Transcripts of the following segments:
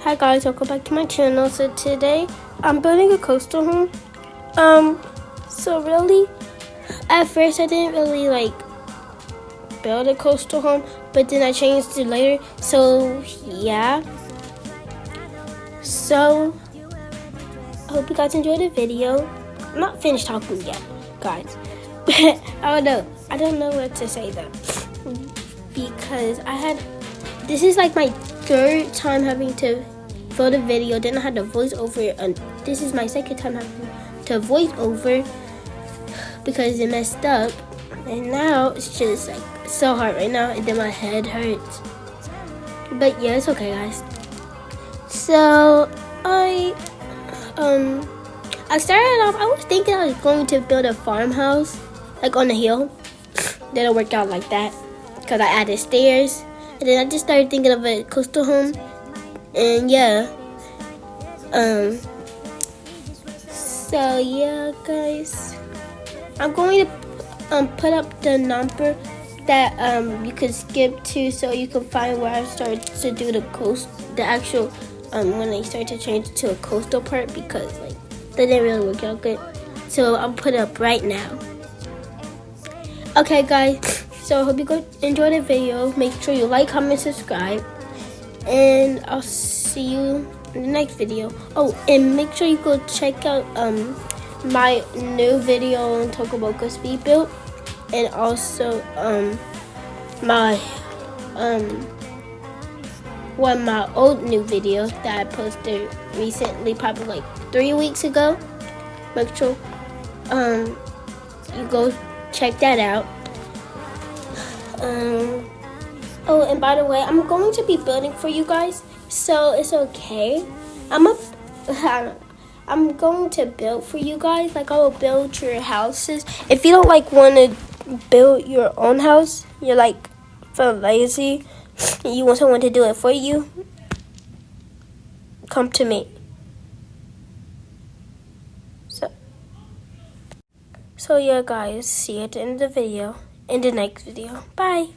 Hi guys, welcome back to my channel. So today I'm building a coastal home. So really at first I didn't really like build a coastal home, but then I changed it later. So yeah. So I hope you guys enjoyed the video. I'm not finished talking yet, guys. But I don't know what to say though. Because this is like my third time having to film a video. Then I had to voice over it, and this is my second time having to voice over because it messed up. And now it's just like so hard right now, and then my head hurts. But yeah, it's okay, guys. So I started off. I was thinking I was going to build a farmhouse like on the hill. Then it worked out like that because I added stairs. And then I just started thinking of a coastal home. And yeah. So yeah, guys. I'm going to put up the number that you can skip to so you can find where I started to do the actual when I started to change it to a coastal part, because like that didn't really work out good. So I'll put it up right now. Okay, guys. So I hope you guys enjoyed the video. Make sure you like, comment, subscribe. And I'll see you in the next video. Oh, and make sure you go check out my new video on Tokoboka Speed Build. And also my old new video that I posted recently, probably like 3 weeks ago. Make sure you go check that out. Oh, and by the way, I'm going to be building for you guys, so it's okay. I'm going to build for you guys. Like, I will build your houses. If you don't like want to build your own house, you're like feel lazy, and you want someone to do it for you, come to me. So yeah, guys, see you at the end of the video in the next video. Bye.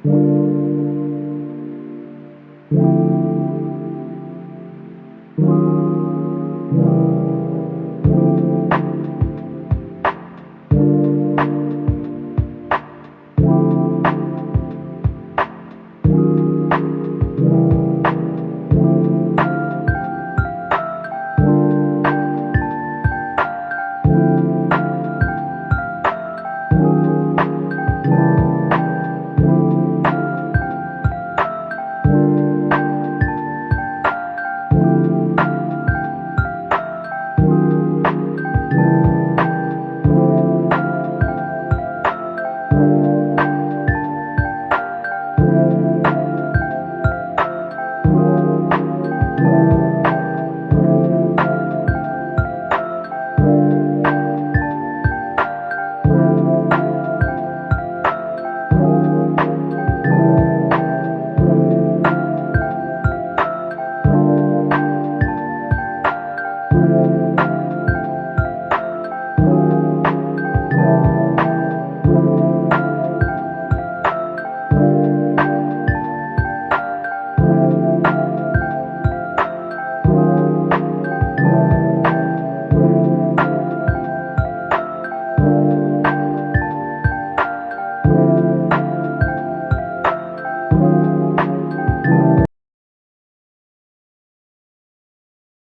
Bye.